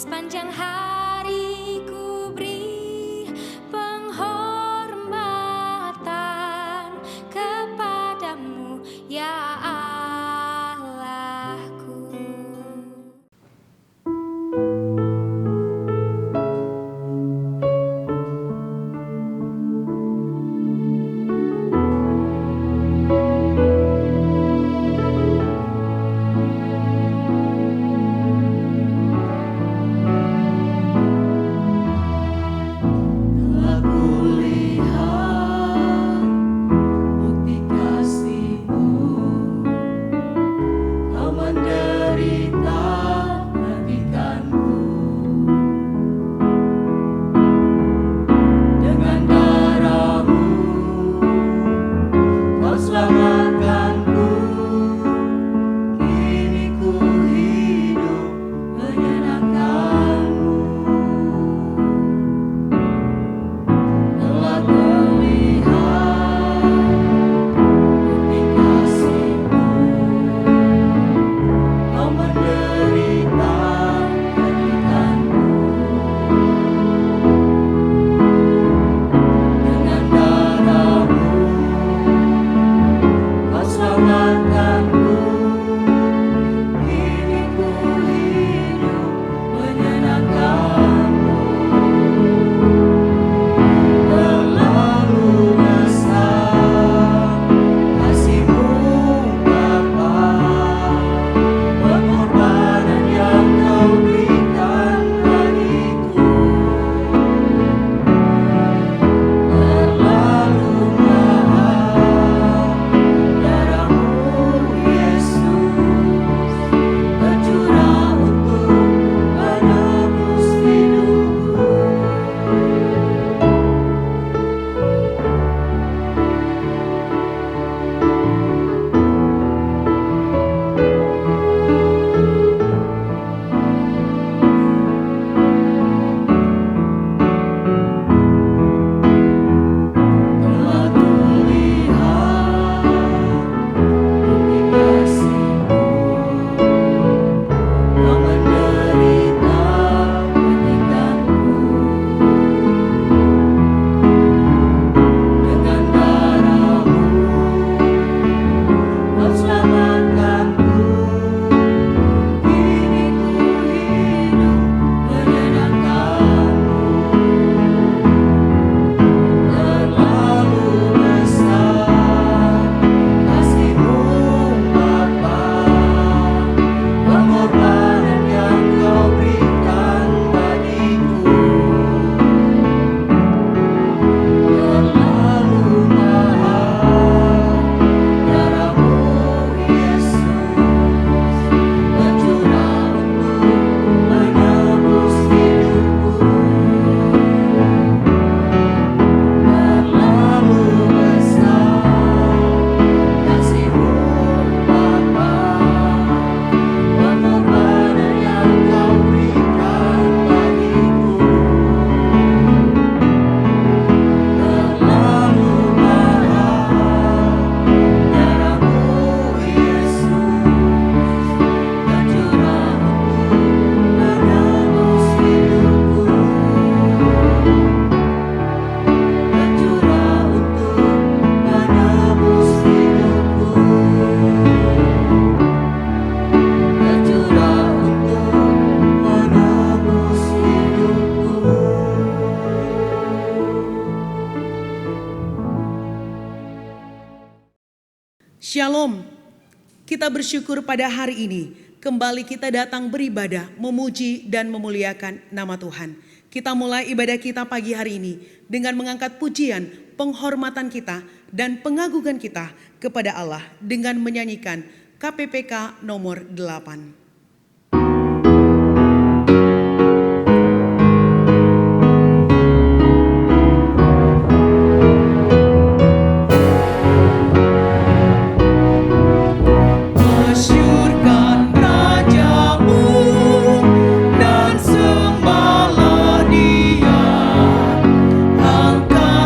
Sepanjang hari ku beri penghormatan kepadamu, ya Allahku. Shalom, kita bersyukur pada hari ini kembali kita datang beribadah, memuji dan memuliakan nama Tuhan. Kita mulai ibadah kita pagi hari ini dengan mengangkat pujian, penghormatan kita dan pengagungan kita kepada Allah dengan menyanyikan KPPK nomor 8. Bergema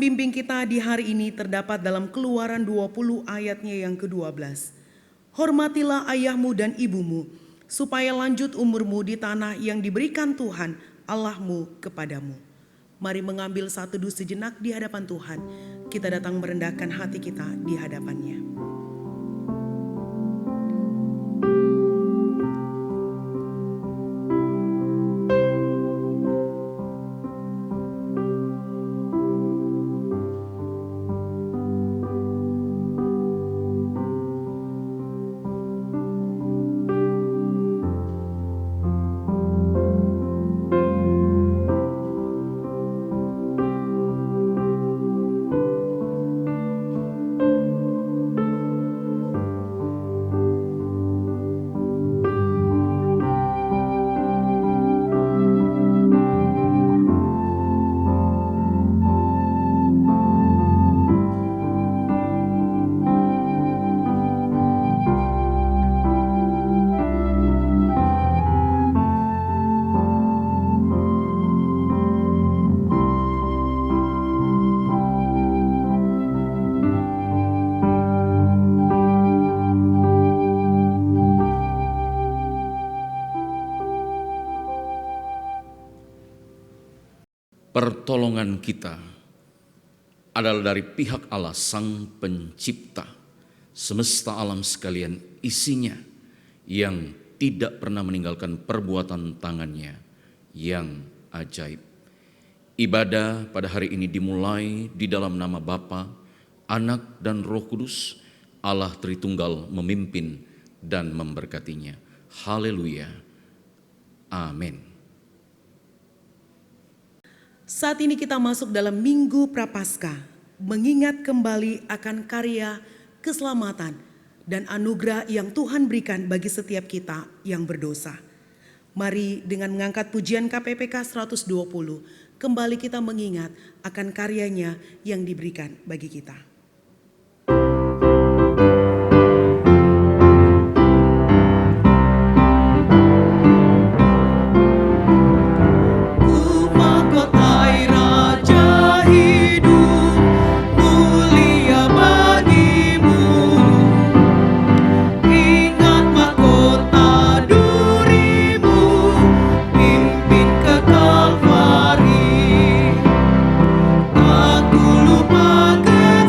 pembimbing kita di hari ini terdapat dalam Keluaran 20 ayatnya yang ke-12. Hormatilah ayahmu dan ibumu, supaya lanjut umurmu di tanah yang diberikan Tuhan Allahmu kepadamu. Mari mengambil satu teduh sejenak di hadapan Tuhan. Kita datang merendahkan hati kita di hadapannya. Pertolongan kita adalah dari pihak Allah Sang Pencipta semesta alam sekalian isinya, yang tidak pernah meninggalkan perbuatan tangannya yang ajaib. Ibadah pada hari ini dimulai di dalam nama Bapa, Anak dan Roh Kudus. Allah Tritunggal memimpin dan memberkatinya. Haleluya. Amin. Saat ini kita masuk dalam Minggu Prapaskah, mengingat kembali akan karya keselamatan dan anugerah yang Tuhan berikan bagi setiap kita yang berdosa. Mari dengan mengangkat pujian KPPK 120, kembali kita mengingat akan karyanya yang diberikan bagi kita. Aku lupakan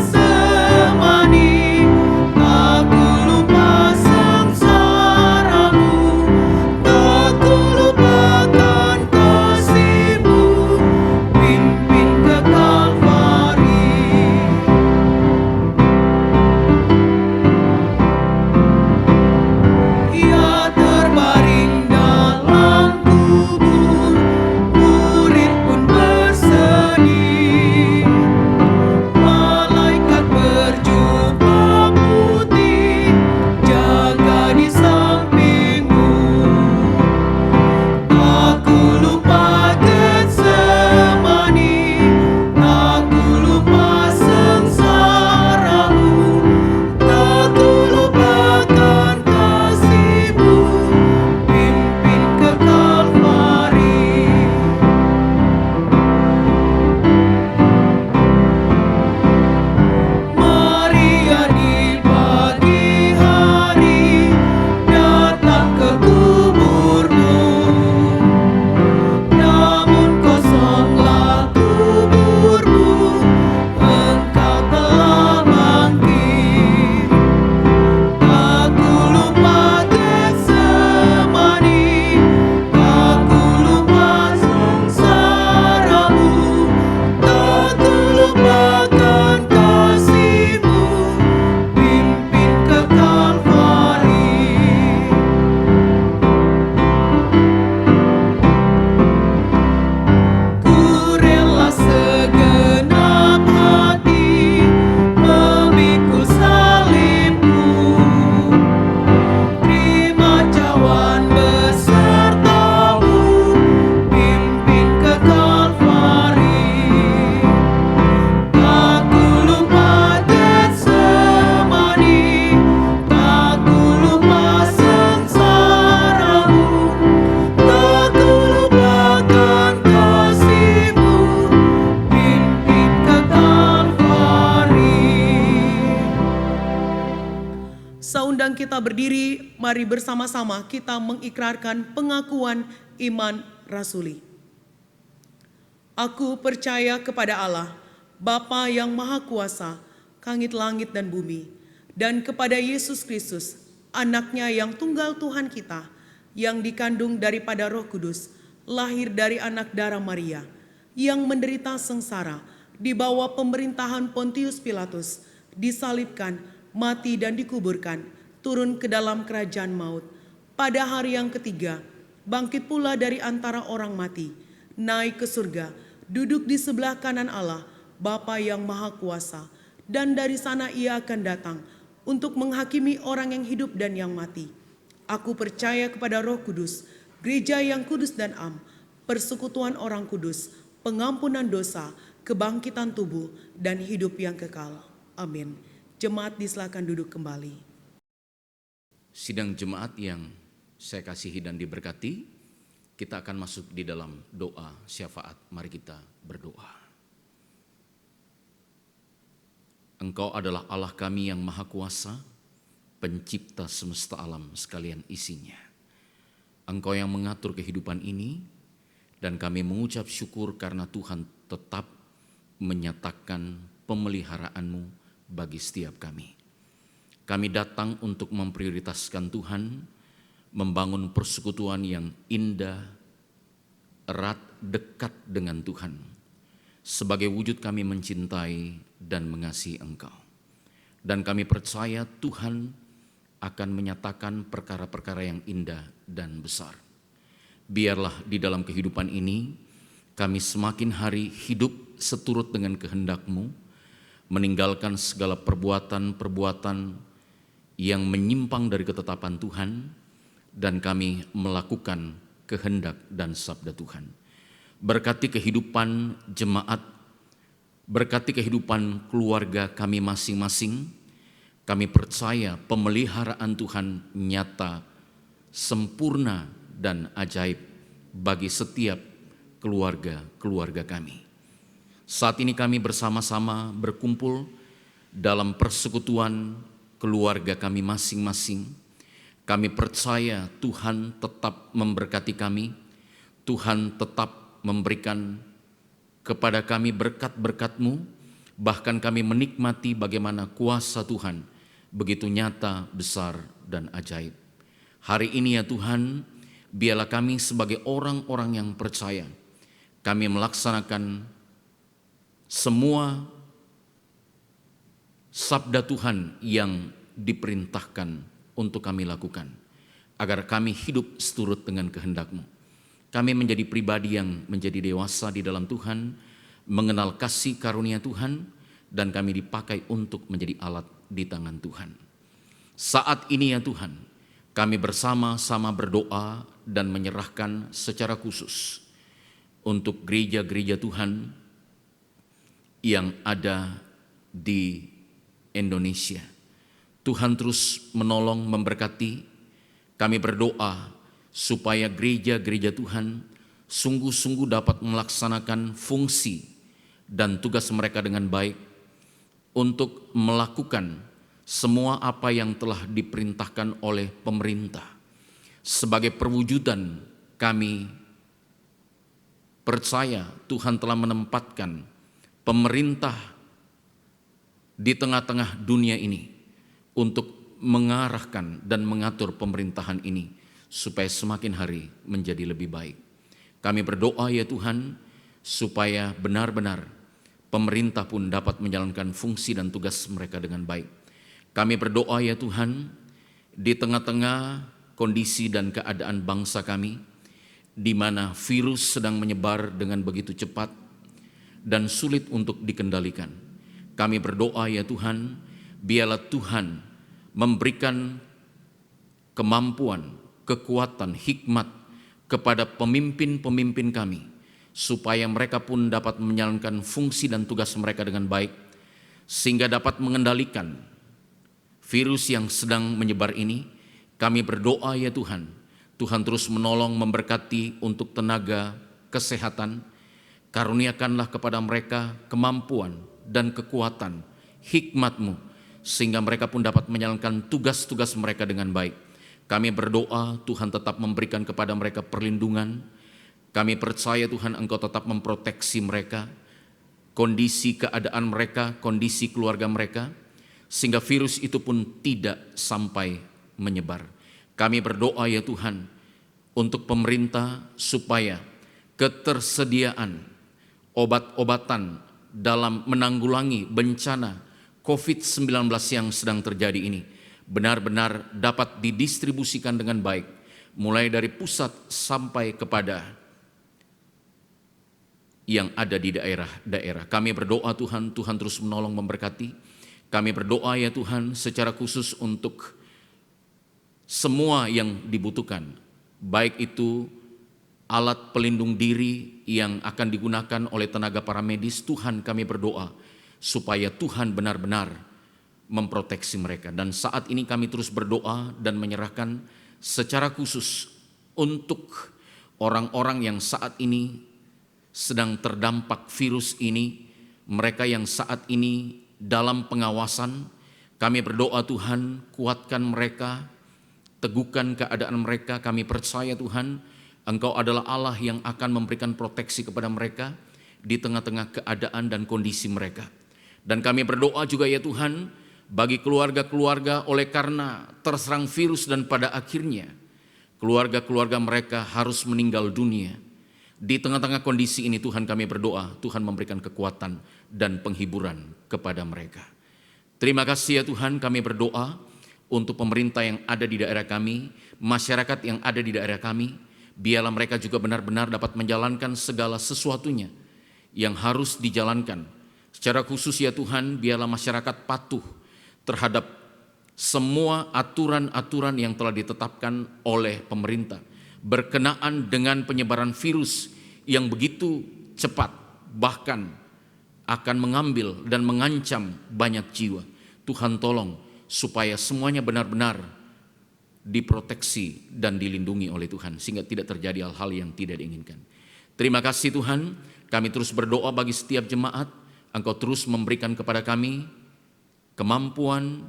Seundang kita berdiri, mari bersama-sama kita mengikrarkan pengakuan iman rasuli. Aku percaya kepada Allah, Bapa yang Maha Kuasa, langit dan bumi, dan kepada Yesus Kristus, anaknya yang tunggal Tuhan kita, yang dikandung daripada Roh Kudus, lahir dari anak darah Maria, yang menderita sengsara di bawah pemerintahan Pontius Pilatus, disalibkan, mati dan dikuburkan, turun ke dalam kerajaan maut. Pada hari yang ketiga, bangkit pula dari antara orang mati, naik ke surga, duduk di sebelah kanan Allah, Bapa yang Maha Kuasa, dan dari sana ia akan datang untuk menghakimi orang yang hidup dan yang mati. Aku percaya kepada Roh Kudus, gereja yang kudus dan am, persekutuan orang kudus, pengampunan dosa, kebangkitan tubuh, dan hidup yang kekal. Amin. Jemaat disilakan duduk kembali. Sidang jemaat yang saya kasihi dan diberkati, kita akan masuk di dalam doa syafaat. Mari kita berdoa. Engkau adalah Allah kami yang Maha Kuasa, pencipta semesta alam sekalian isinya. Engkau yang mengatur kehidupan ini, dan kami mengucap syukur karena Tuhan tetap menyatakan pemeliharaanmu bagi setiap kami. Kami datang untuk memprioritaskan Tuhan, membangun persekutuan yang indah, erat, dekat dengan Tuhan. Sebagai wujud kami mencintai dan mengasihi Engkau. Dan kami percaya Tuhan akan menyatakan perkara-perkara yang indah dan besar. Biarlah di dalam kehidupan ini kami semakin hari hidup seturut dengan kehendak-Mu, meninggalkan segala perbuatan-perbuatan yang menyimpang dari ketetapan Tuhan, dan kami melakukan kehendak dan sabda Tuhan. Berkati kehidupan jemaat, berkati kehidupan keluarga kami masing-masing. Kami percaya pemeliharaan Tuhan nyata, sempurna, dan ajaib bagi setiap keluarga-keluarga kami. Saat ini kami bersama-sama berkumpul dalam persekutuan keluarga kami masing-masing. Kami percaya Tuhan tetap memberkati kami, Tuhan tetap memberikan kepada kami berkat-berkat-Mu, bahkan kami menikmati bagaimana kuasa Tuhan begitu nyata, besar, dan ajaib. Hari ini ya Tuhan, biarlah kami sebagai orang-orang yang percaya, kami melaksanakan semua sabda Tuhan yang diperintahkan untuk kami lakukan, agar kami hidup seturut dengan kehendak-Mu. Kami menjadi pribadi yang menjadi dewasa di dalam Tuhan, mengenal kasih karunia Tuhan, dan kami dipakai untuk menjadi alat di tangan Tuhan. Saat ini ya Tuhan, kami bersama-sama berdoa dan menyerahkan secara khusus untuk gereja-gereja Tuhan yang ada di Indonesia. Tuhan terus menolong, memberkati. Kami berdoa supaya gereja-gereja Tuhan sungguh-sungguh dapat melaksanakan fungsi dan tugas mereka dengan baik untuk melakukan semua apa yang telah diperintahkan oleh pemerintah. Sebagai perwujudan kami percaya Tuhan telah menempatkan pemerintah di tengah-tengah dunia ini untuk mengarahkan dan mengatur pemerintahan ini supaya semakin hari menjadi lebih baik. Kami berdoa ya Tuhan, supaya benar-benar pemerintah pun dapat menjalankan fungsi dan tugas mereka dengan baik. Kami berdoa ya Tuhan, di tengah-tengah kondisi dan keadaan bangsa kami, di mana virus sedang menyebar dengan begitu cepat dan sulit untuk dikendalikan. Kami berdoa ya Tuhan, biarlah Tuhan memberikan kemampuan, kekuatan, hikmat kepada pemimpin-pemimpin kami, supaya mereka pun dapat menjalankan fungsi dan tugas mereka dengan baik, sehingga dapat mengendalikan virus yang sedang menyebar ini. Kami berdoa ya Tuhan, Tuhan terus menolong, memberkati untuk tenaga kesehatan. Karuniakanlah kepada mereka kemampuan dan kekuatan, hikmat-Mu, sehingga mereka pun dapat menjalankan tugas-tugas mereka dengan baik. Kami berdoa Tuhan tetap memberikan kepada mereka perlindungan. Kami percaya Tuhan Engkau tetap memproteksi mereka, kondisi keadaan mereka, kondisi keluarga mereka, sehingga virus itu pun tidak sampai menyebar. Kami berdoa ya Tuhan untuk pemerintah supaya ketersediaan obat-obatan dalam menanggulangi bencana COVID-19 yang sedang terjadi ini benar-benar dapat didistribusikan dengan baik, mulai dari pusat sampai kepada yang ada di daerah-daerah. Kami berdoa Tuhan, Tuhan terus menolong memberkati. Kami berdoa ya Tuhan secara khusus untuk semua yang dibutuhkan, baik itu alat pelindung diri yang akan digunakan oleh tenaga para medis. Tuhan kami berdoa supaya Tuhan benar-benar memproteksi mereka. Dan saat ini kami terus berdoa dan menyerahkan secara khusus untuk orang-orang yang saat ini sedang terdampak virus ini, mereka yang saat ini dalam pengawasan. Kami berdoa Tuhan, kuatkan mereka, teguhkan keadaan mereka. Kami percaya Tuhan, Engkau adalah Allah yang akan memberikan proteksi kepada mereka di tengah-tengah keadaan dan kondisi mereka. Dan kami berdoa juga ya Tuhan, bagi keluarga-keluarga oleh karena terserang virus dan pada akhirnya keluarga-keluarga mereka harus meninggal dunia. Di tengah-tengah kondisi ini Tuhan kami berdoa, Tuhan memberikan kekuatan dan penghiburan kepada mereka. Terima kasih ya Tuhan, kami berdoa untuk pemerintah yang ada di daerah kami, masyarakat yang ada di daerah kami, biarlah mereka juga benar-benar dapat menjalankan segala sesuatunya yang harus dijalankan. Secara khusus ya Tuhan, biarlah masyarakat patuh terhadap semua aturan-aturan yang telah ditetapkan oleh pemerintah berkenaan dengan penyebaran virus yang begitu cepat, bahkan akan mengambil dan mengancam banyak jiwa. Tuhan tolong supaya semuanya benar-benar diproteksi dan dilindungi oleh Tuhan, sehingga tidak terjadi hal-hal yang tidak diinginkan. Terima kasih Tuhan, kami terus berdoa bagi setiap jemaat, Engkau terus memberikan kepada kami kemampuan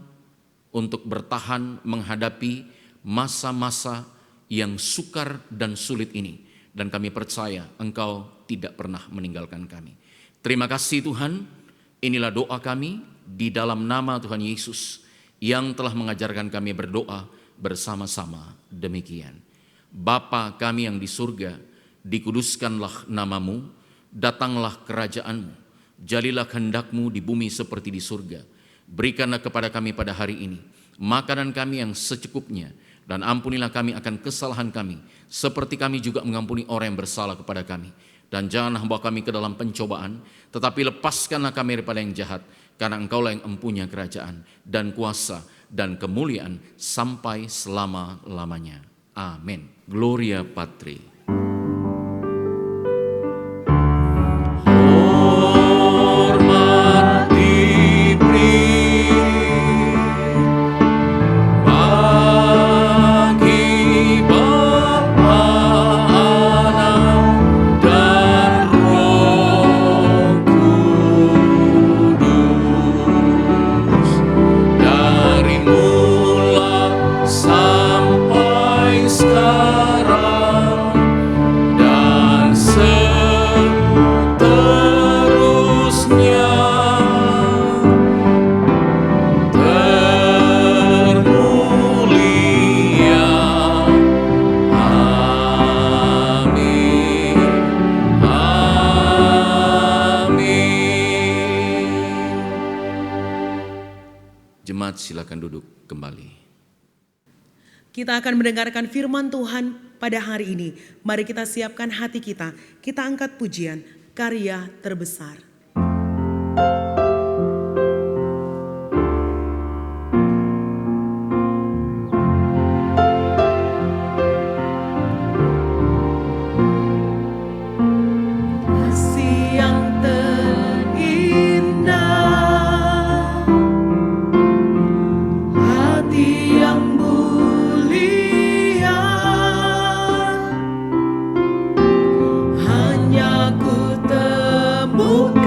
untuk bertahan menghadapi masa-masa yang sukar dan sulit ini. Dan kami percaya Engkau tidak pernah meninggalkan kami. Terima kasih Tuhan, inilah doa kami di dalam nama Tuhan Yesus yang telah mengajarkan kami berdoa bersama-sama demikian. Bapa kami yang di surga, dikuduskanlah namamu, datanglah kerajaanmu, jadilah kehendak-Mu di bumi seperti di surga. Berikanlah kepada kami pada hari ini makanan kami yang secukupnya, dan ampunilah kami akan kesalahan kami, seperti kami juga mengampuni orang yang bersalah kepada kami. Dan janganlah bawa kami ke dalam pencobaan, tetapi lepaskanlah kami daripada yang jahat, karena Engkaulah yang empunya kerajaan dan kuasa dan kemuliaan sampai selama-lamanya. Amin. Gloria Patri. Jemaat silakan duduk kembali. Kita akan mendengarkan firman Tuhan pada hari ini. Mari kita siapkan hati kita. Kita angkat pujian, karya terbesar. Bukan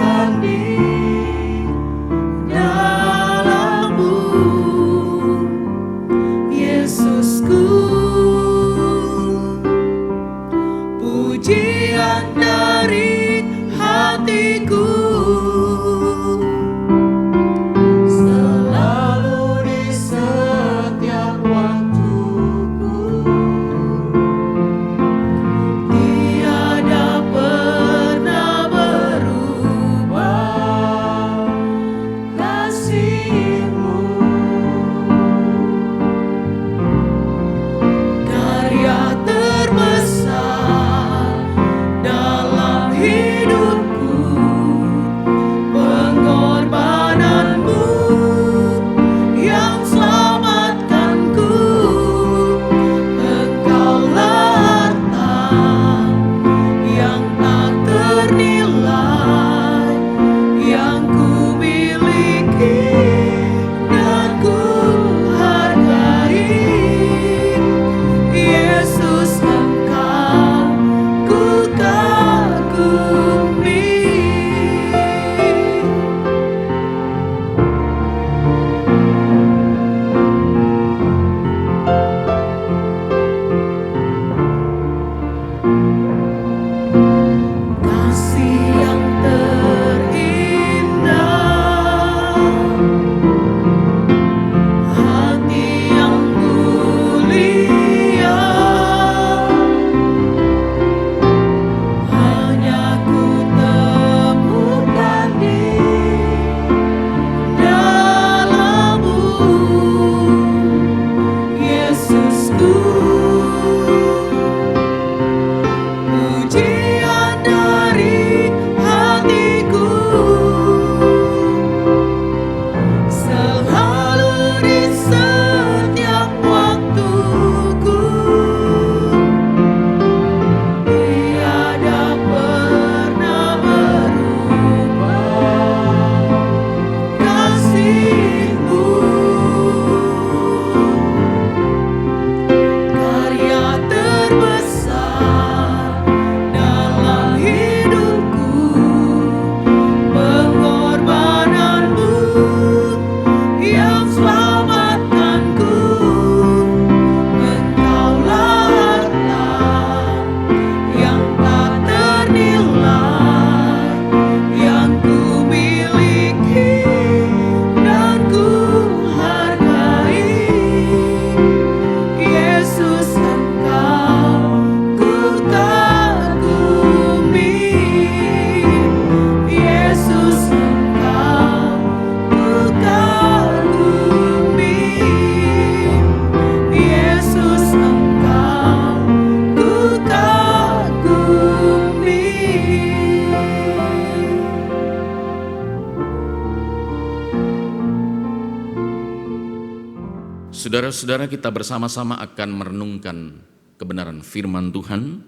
Saudara-saudara, kita bersama-sama akan merenungkan kebenaran firman Tuhan.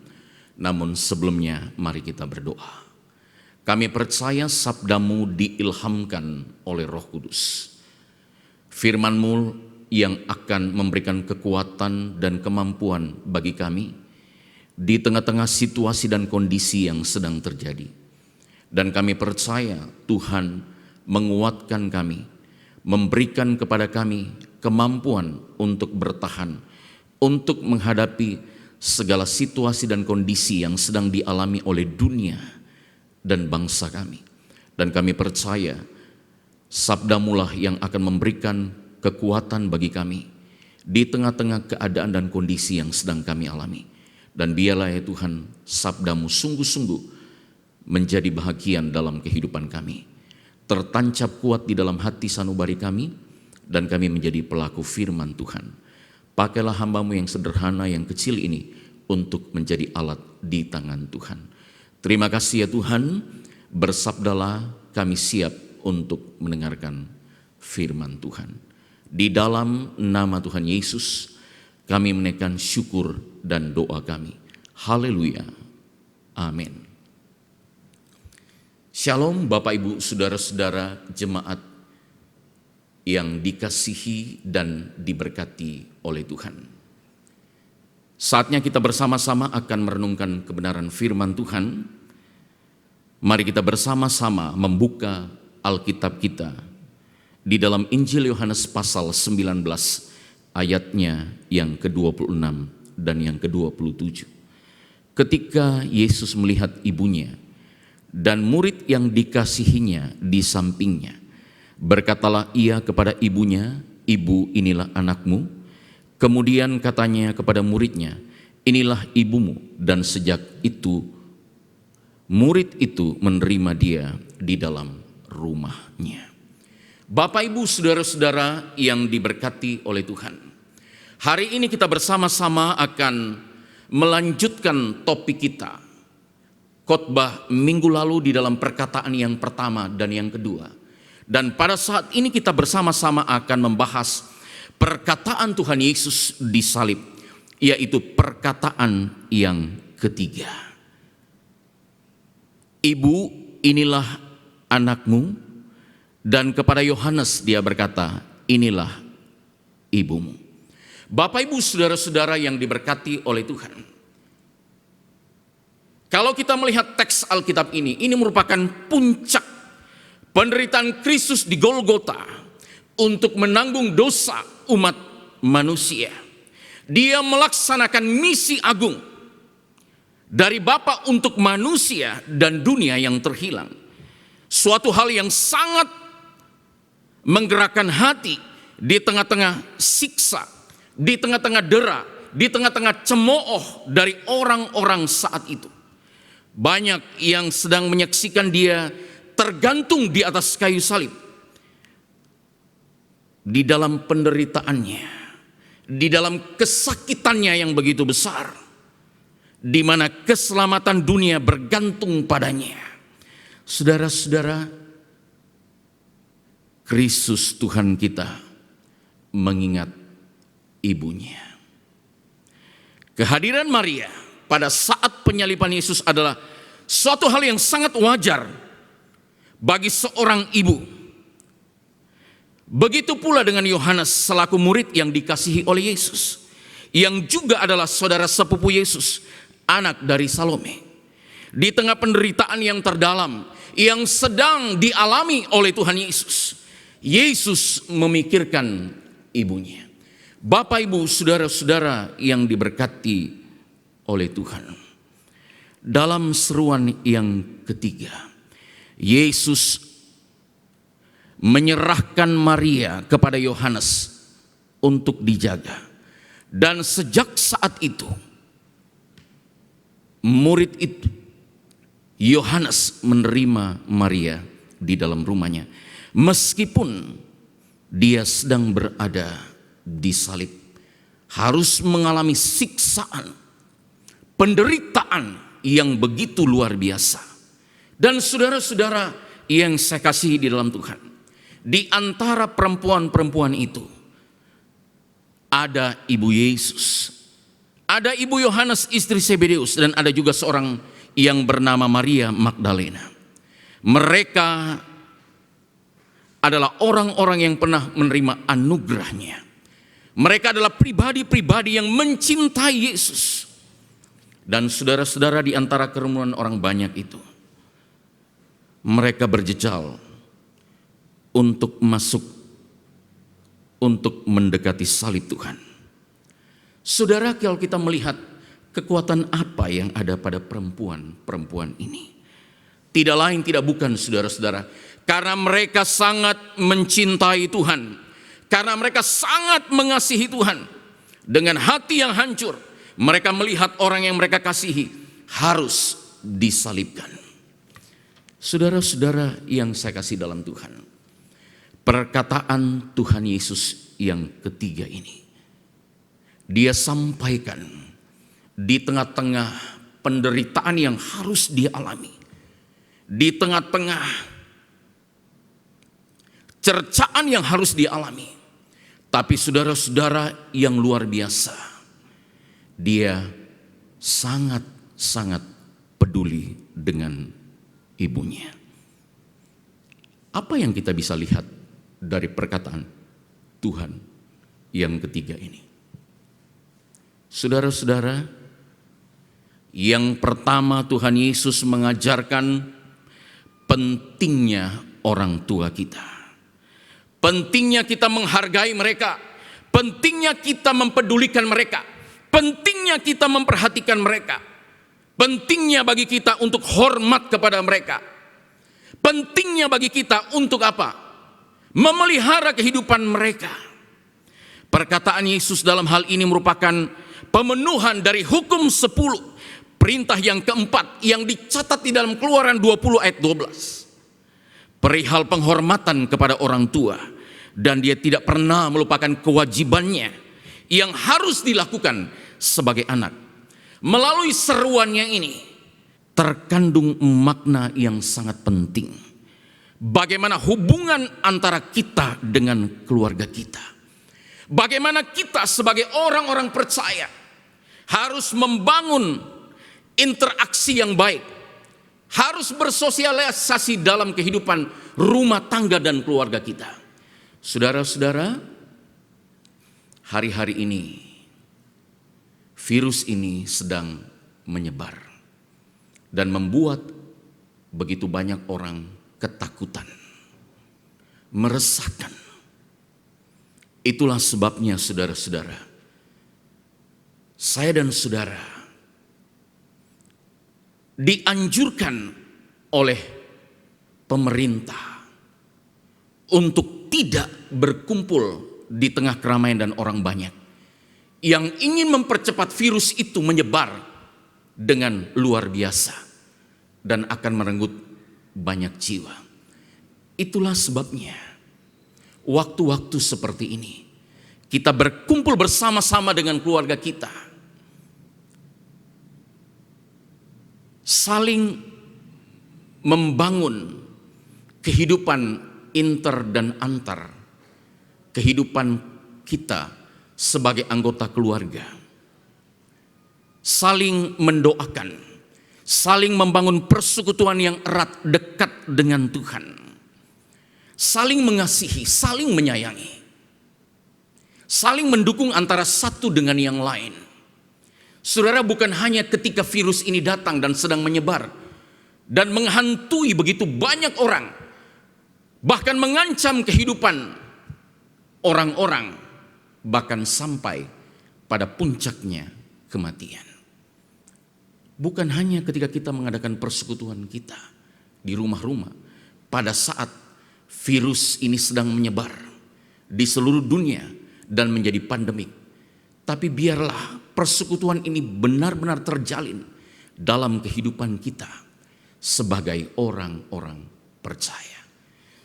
Namun sebelumnya mari kita berdoa. Kami percaya sabdamu diilhamkan oleh Roh Kudus. Firman-Mu yang akan memberikan kekuatan dan kemampuan bagi kami di tengah-tengah situasi dan kondisi yang sedang terjadi. Dan kami percaya Tuhan menguatkan kami, memberikan kepada kami kemampuan untuk bertahan, untuk menghadapi segala situasi dan kondisi yang sedang dialami oleh dunia dan bangsa kami. Dan kami percaya sabdamulah yang akan memberikan kekuatan bagi kami di tengah-tengah keadaan dan kondisi yang sedang kami alami. Dan biarlah ya Tuhan, sabdamu sungguh-sungguh menjadi bahagian dalam kehidupan kami, tertancap kuat di dalam hati sanubari kami, dan kami menjadi pelaku firman Tuhan. Pakailah hamba-Mu yang sederhana, yang kecil ini untuk menjadi alat di tangan Tuhan. Terima kasih ya Tuhan, bersabdalah, kami siap untuk mendengarkan firman Tuhan. Di dalam nama Tuhan Yesus, kami menaikkan syukur dan doa kami. Haleluya. Amin. Shalom Bapak Ibu Saudara-saudara jemaat yang dikasihi dan diberkati oleh Tuhan. Saatnya kita bersama-sama akan merenungkan kebenaran firman Tuhan. Mari kita bersama-sama membuka Alkitab kita di dalam Injil Yohanes pasal 19 ayatnya yang ke-26 dan yang ke-27. Ketika Yesus melihat ibunya dan murid yang dikasihinya di sampingnya, berkatalah ia kepada ibunya, "Ibu, inilah anakmu." Kemudian katanya kepada muridnya, "Inilah ibumu." Dan sejak itu, murid itu menerima dia di dalam rumahnya. Bapak, Ibu, saudara-saudara yang diberkati oleh Tuhan, hari ini kita bersama-sama akan melanjutkan topik kita, khotbah minggu lalu di dalam perkataan yang pertama dan yang kedua. Dan pada saat ini kita bersama-sama akan membahas perkataan Tuhan Yesus di salib, yaitu perkataan yang ketiga. "Ibu, inilah anakmu." Dan kepada Yohanes dia berkata, "Inilah ibumu." Bapak, Ibu, saudara-saudara yang diberkati oleh Tuhan, kalau kita melihat teks Alkitab ini merupakan puncak penderitaan Kristus di Golgota untuk menanggung dosa umat manusia. Dia melaksanakan misi agung dari Bapa untuk manusia dan dunia yang terhilang. Suatu hal yang sangat menggerakkan hati di tengah-tengah siksa, di tengah-tengah dera, di tengah-tengah cemooh dari orang-orang saat itu. Banyak yang sedang menyaksikan dia tergantung di atas kayu salib. Di dalam penderitaannya, di dalam kesakitannya yang begitu besar, di mana keselamatan dunia bergantung padanya. Saudara-saudara, Kristus Tuhan kita mengingat ibunya. Kehadiran Maria pada saat penyaliban Yesus adalah suatu hal yang sangat wajar bagi seorang ibu. Begitu pula dengan Yohanes selaku murid yang dikasihi oleh Yesus, yang juga adalah saudara sepupu Yesus, anak dari Salome. Di tengah penderitaan yang terdalam yang sedang dialami oleh Tuhan Yesus, Yesus memikirkan ibunya. Bapak, Ibu, saudara-saudara yang diberkati oleh Tuhan. Dalam seruan yang ketiga, Yesus menyerahkan Maria kepada Yohanes untuk dijaga. Dan sejak saat itu, murid itu, Yohanes, menerima Maria di dalam rumahnya. Meskipun dia sedang berada di salib, harus mengalami siksaan, penderitaan yang begitu luar biasa. Dan saudara-saudara yang saya kasihi di dalam Tuhan, di antara perempuan-perempuan itu ada ibu Yesus, ada ibu Yohanes istri Zebedeus, dan ada juga seorang yang bernama Maria Magdalena. Mereka adalah orang-orang yang pernah menerima anugerahnya. Mereka adalah pribadi-pribadi yang mencintai Yesus. Dan saudara-saudara, di antara kerumunan orang banyak itu, mereka berjejal untuk masuk, untuk mendekati salib Tuhan. Saudara, kalau kita melihat kekuatan apa yang ada pada perempuan-perempuan ini, tidak lain tidak bukan, saudara-saudara, karena mereka sangat mencintai Tuhan, karena mereka sangat mengasihi Tuhan. Dengan hati yang hancur, mereka melihat orang yang mereka kasihi harus disalibkan. Saudara-saudara yang saya kasih dalam Tuhan, perkataan Tuhan Yesus yang ketiga ini, dia sampaikan di tengah-tengah penderitaan yang harus dia alami, di tengah-tengah cercaan yang harus dia alami. Tapi saudara-saudara yang luar biasa, dia sangat-sangat peduli dengan ibunya. Apa yang kita bisa lihat dari perkataan Tuhan yang ketiga ini? Saudara-saudara, yang pertama, Tuhan Yesus mengajarkan pentingnya orang tua kita. Pentingnya kita menghargai mereka, pentingnya kita mempedulikan mereka, pentingnya kita memperhatikan mereka, pentingnya bagi kita untuk hormat kepada mereka, pentingnya bagi kita untuk apa? Memelihara kehidupan mereka. Perkataan Yesus dalam hal ini merupakan pemenuhan dari hukum 10, perintah yang keempat yang dicatat di dalam Keluaran 20 ayat 12. Perihal penghormatan kepada orang tua, dan dia tidak pernah melupakan kewajibannya yang harus dilakukan sebagai anak. Melalui seruannya ini terkandung makna yang sangat penting. Bagaimana hubungan antara kita dengan keluarga kita. Bagaimana kita sebagai orang-orang percaya harus membangun interaksi yang baik, harus bersosialisasi dalam kehidupan rumah tangga dan keluarga kita. Saudara-saudara, hari-hari ini virus ini sedang menyebar dan membuat begitu banyak orang ketakutan, meresahkan. Itulah sebabnya saudara-saudara, saya dan saudara dianjurkan oleh pemerintah untuk tidak berkumpul di tengah keramaian dan orang banyak yang ingin mempercepat virus itu menyebar dengan luar biasa dan akan merenggut banyak jiwa. Itulah sebabnya waktu-waktu seperti ini kita berkumpul bersama-sama dengan keluarga kita, saling membangun kehidupan inter dan antar, kehidupan kita sebagai anggota keluarga, saling mendoakan, saling membangun persekutuan yang erat dekat dengan Tuhan, saling mengasihi, saling menyayangi, saling mendukung antara satu dengan yang lain. Saudara, bukan hanya ketika virus ini datang dan sedang menyebar dan menghantui begitu banyak orang, bahkan mengancam kehidupan orang-orang, bahkan sampai pada puncaknya kematian. Bukan hanya ketika kita mengadakan persekutuan kita di rumah-rumah pada saat virus ini sedang menyebar di seluruh dunia dan menjadi pandemik, tapi biarlah persekutuan ini benar-benar terjalin dalam kehidupan kita sebagai orang-orang percaya.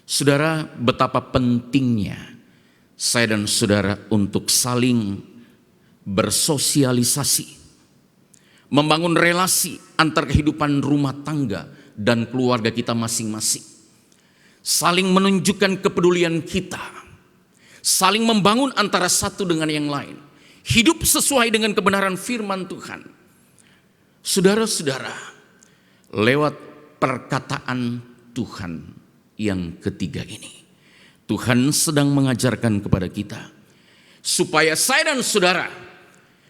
Saudara, betapa pentingnya saya dan saudara untuk saling bersosialisasi, membangun relasi antar kehidupan rumah tangga dan keluarga kita masing-masing, saling menunjukkan kepedulian kita, saling membangun antara satu dengan yang lain, hidup sesuai dengan kebenaran firman Tuhan. Saudara-saudara, lewat perkataan Tuhan yang ketiga ini, Tuhan sedang mengajarkan kepada kita supaya saya dan saudara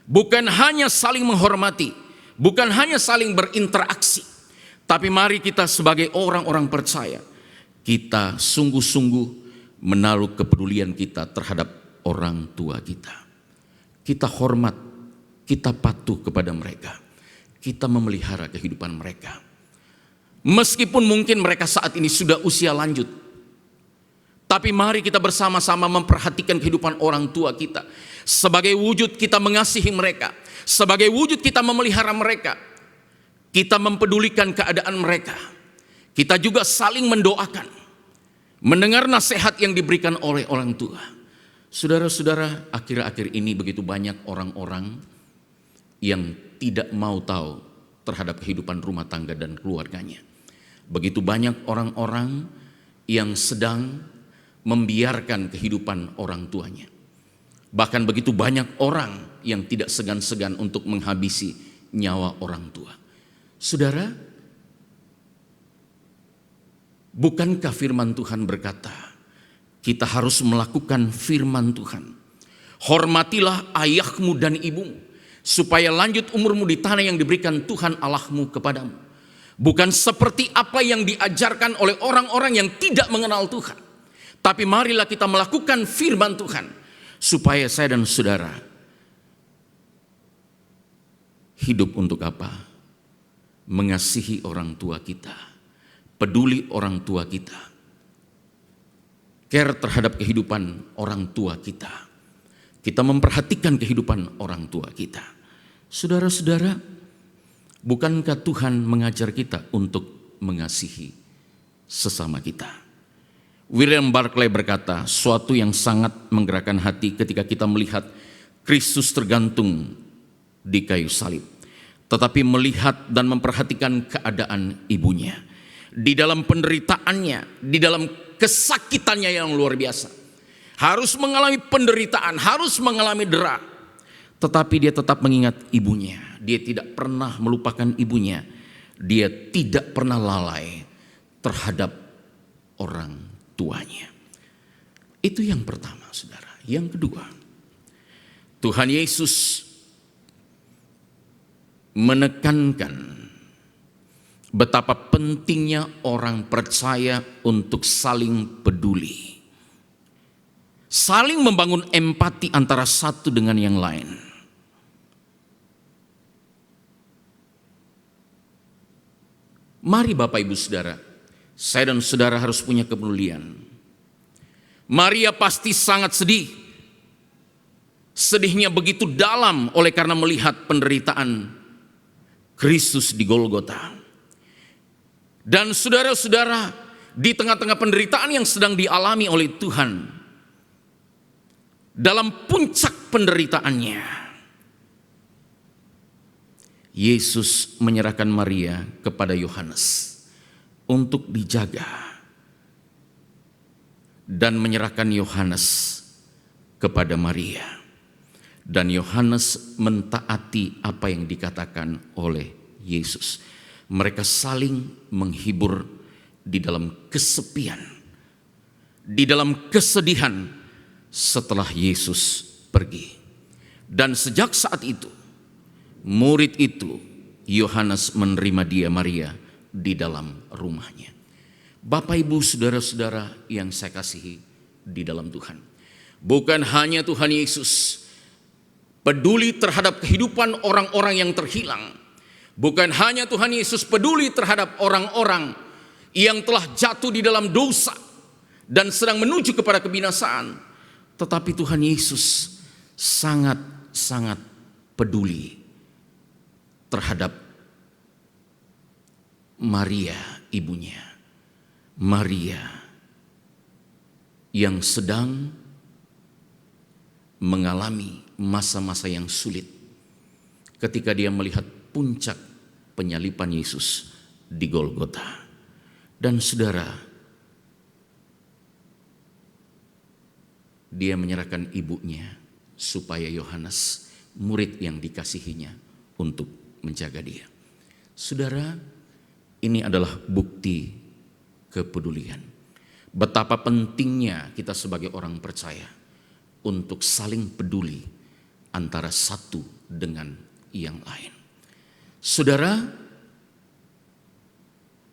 bukan hanya saling menghormati, bukan hanya saling berinteraksi, tapi mari kita sebagai orang-orang percaya, kita sungguh-sungguh menaruh kepedulian kita terhadap orang tua kita. Kita hormat, kita patuh kepada mereka, kita memelihara kehidupan mereka. Meskipun mungkin mereka saat ini sudah usia lanjut, tapi mari kita bersama-sama memperhatikan kehidupan orang tua kita. Sebagai wujud kita mengasihi mereka, sebagai wujud kita memelihara mereka, kita mempedulikan keadaan mereka. Kita juga saling mendoakan, mendengar nasihat yang diberikan oleh orang tua. Saudara-saudara, akhir-akhir ini begitu banyak orang-orang yang tidak mau tahu terhadap kehidupan rumah tangga dan keluarganya. Begitu banyak orang-orang yang sedang membiarkan kehidupan orang tuanya. Bahkan begitu banyak orang yang tidak segan-segan untuk menghabisi nyawa orang tua. Saudara, bukankah firman Tuhan berkata, kita harus melakukan firman Tuhan. Hormatilah ayahmu dan ibumu, supaya lanjut umurmu di tanah yang diberikan Tuhan Allahmu kepadamu. Bukan seperti apa yang diajarkan oleh orang-orang yang tidak mengenal Tuhan. Tapi marilah kita melakukan firman Tuhan, supaya saya dan saudara hidup untuk apa? Mengasihi orang tua kita, peduli orang tua kita, care terhadap kehidupan orang tua kita. Kita memperhatikan kehidupan orang tua kita. Saudara-saudara, bukankah Tuhan mengajar kita untuk mengasihi sesama kita? William Barclay berkata, suatu yang sangat menggerakkan hati ketika kita melihat Kristus tergantung di kayu salib, tetapi melihat dan memperhatikan keadaan ibunya di dalam penderitaannya, di dalam kesakitannya yang luar biasa, harus mengalami penderitaan, harus mengalami dera, tetapi dia tetap mengingat ibunya. Dia tidak pernah melupakan ibunya. Dia tidak pernah lalai terhadap orang tuanya. Itu yang pertama, saudara. Yang kedua, Tuhan Yesus menekankan betapa pentingnya orang percaya untuk saling peduli, saling membangun empati antara satu dengan yang lain. Mari Bapak Ibu Saudara, saya dan saudara harus punya kepedulian Maria pasti sangat sedih. Sedihnya begitu dalam oleh karena melihat penderitaan Kristus di Golgota. Dan saudara-saudara, di tengah-tengah penderitaan yang sedang dialami oleh Tuhan, dalam puncak penderitaannya, Yesus menyerahkan Maria kepada Yohanes untuk dijaga, dan menyerahkan Yohanes kepada Maria. Dan Yohanes mentaati apa yang dikatakan oleh Yesus. Mereka saling menghibur di dalam kesepian, di dalam kesedihan setelah Yesus pergi. Dan sejak saat itu, murid itu, Yohanes menerima dia, Maria, di dalam rumahnya. Bapak, Ibu, saudara-saudara yang saya kasihi di dalam Tuhan, bukan hanya Tuhan Yesus peduli terhadap kehidupan orang-orang yang terhilang, bukan hanya Tuhan Yesus peduli terhadap orang-orang yang telah jatuh di dalam dosa dan sedang menuju kepada kebinasaan, tetapi Tuhan Yesus sangat-sangat peduli terhadap Maria, ibunya. Maria yang sedang mengalami masa-masa yang sulit ketika dia melihat puncak penyaliban Yesus di Golgota. Dan saudara, dia menyerahkan ibunya supaya Yohanes, murid yang dikasihinya, untuk menjaga dia. Saudara, ini adalah bukti kepedulian. Betapa pentingnya kita sebagai orang percaya untuk saling peduli antara satu dengan yang lain. Saudara,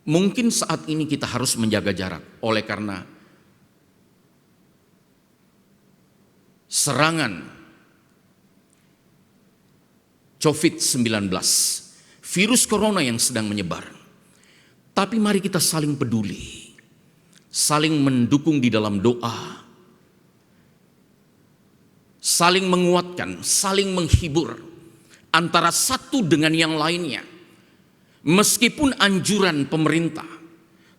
mungkin saat ini kita harus menjaga jarak oleh karena serangan COVID-19, virus corona yang sedang menyebar. Tapi mari kita saling peduli, saling mendukung di dalam doa, saling menguatkan, saling menghibur antara satu dengan yang lainnya. Meskipun anjuran pemerintah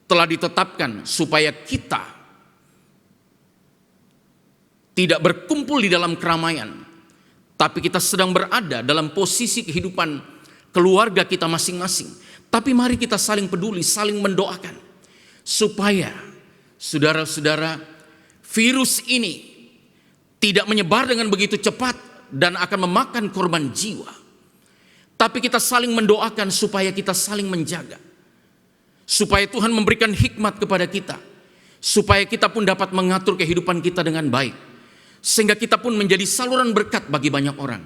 telah ditetapkan supaya kita tidak berkumpul di dalam keramaian, tapi kita sedang berada dalam posisi kehidupan keluarga kita masing-masing. Tapi mari kita saling peduli, saling mendoakan supaya saudara-saudara, virus ini tidak menyebar dengan begitu cepat dan akan memakan korban jiwa. Tapi kita saling mendoakan supaya kita saling menjaga, supaya Tuhan memberikan hikmat kepada kita, supaya kita pun dapat mengatur kehidupan kita dengan baik, sehingga kita pun menjadi saluran berkat bagi banyak orang.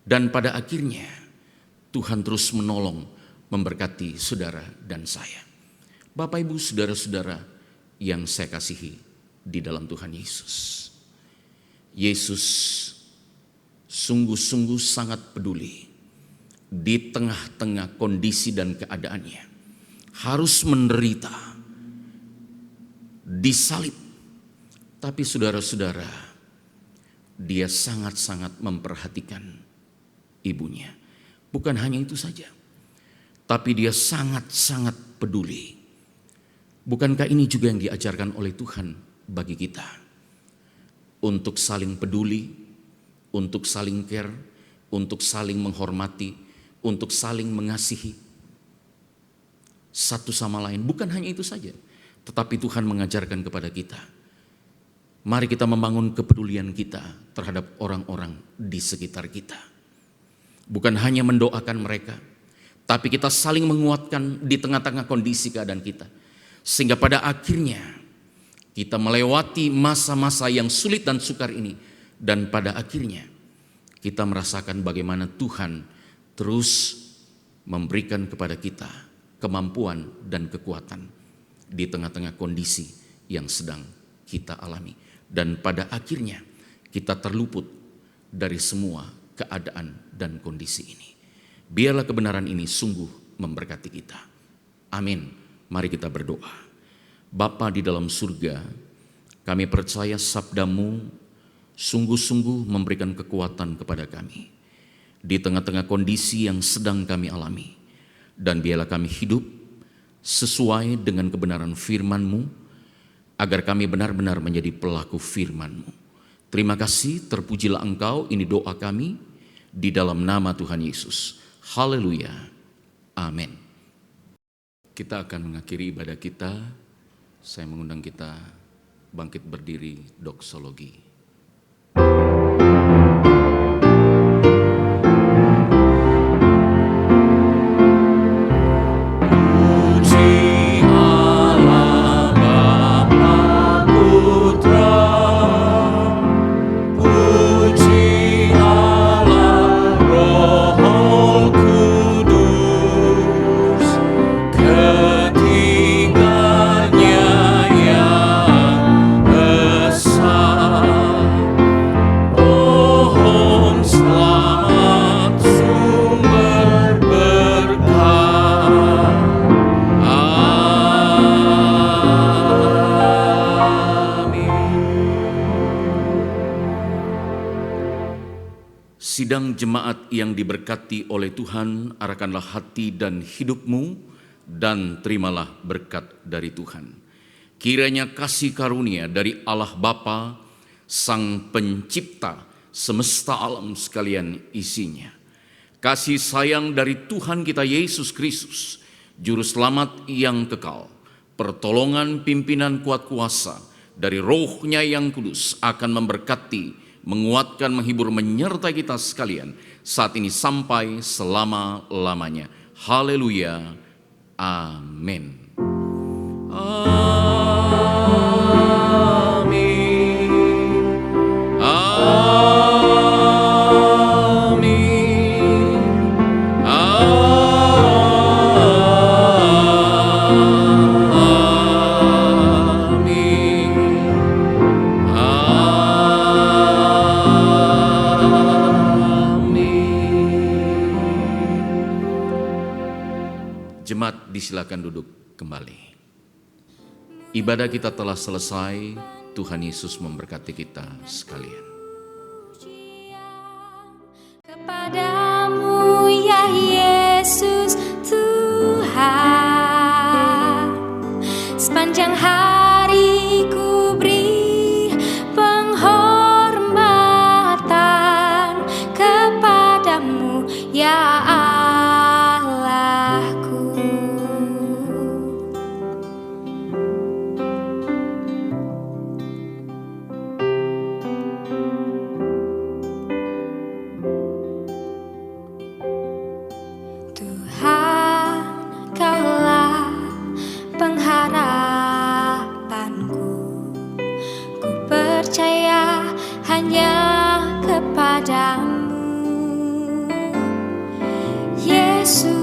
Dan pada akhirnya Tuhan terus menolong, memberkati saudara dan saya. Bapak, Ibu, saudara-saudara yang saya kasihi di dalam Tuhan Yesus. Yesus sungguh-sungguh sangat peduli di tengah-tengah kondisi dan keadaannya. Harus menderita, disalib. Tapi saudara-saudara, dia sangat-sangat memperhatikan ibunya. Bukan hanya itu saja, tapi dia sangat-sangat peduli. Bukankah ini juga yang diajarkan oleh Tuhan bagi kita? Untuk saling peduli, untuk saling care, untuk saling menghormati, untuk saling mengasihi satu sama lain. Bukan hanya itu saja, tetapi Tuhan mengajarkan kepada kita, mari kita membangun kepedulian kita terhadap orang-orang di sekitar kita. Bukan hanya mendoakan mereka, tapi kita saling menguatkan di tengah-tengah kondisi keadaan kita. Sehingga pada akhirnya kita melewati masa-masa yang sulit dan sukar ini. Dan pada akhirnya kita merasakan bagaimana Tuhan terus memberikan kepada kita kemampuan dan kekuatan di tengah-tengah kondisi yang sedang kita alami. Dan pada akhirnya kita terluput dari semua keadaan dan kondisi ini. Biarlah kebenaran ini sungguh memberkati kita. Amin. Mari kita berdoa. Bapa di dalam surga, Kami percaya sabda-Mu sungguh-sungguh memberikan kekuatan kepada kami di tengah-tengah kondisi yang sedang kami alami. Dan biarlah kami hidup sesuai dengan kebenaran firman-Mu, agar kami benar-benar menjadi pelaku firman-Mu. Terima kasih, terpujilah Engkau, ini doa kami di dalam nama Tuhan Yesus. Haleluya. Amin. Kita akan mengakhiri ibadah kita. Saya mengundang kita bangkit berdiri doksologi. Sidang jemaat yang diberkati oleh Tuhan, arahkanlah hati dan hidupmu dan terimalah berkat dari Tuhan. Kiranya kasih karunia dari Allah Bapa, Sang Pencipta semesta alam sekalian isinya, kasih sayang dari Tuhan kita Yesus Kristus, Juru Selamat yang kekal, pertolongan pimpinan kuat kuasa dari Roh-Nya yang kudus akan memberkati, menguatkan, menghibur, menyertai kita sekalian saat ini sampai selama-lamanya. Haleluya. Amin. Amin. Amin. Jemaat disilakan duduk kembali. Ibadah kita telah selesai. Tuhan Yesus memberkati kita sekalian. Kepadamu ya Yesus Tuhan, sepanjang hari ku beri penghormatan kepadamu ya Allahku. Tuhan, Kaulah pengharapanku. Ku percaya hanya kepadamu, Yesus.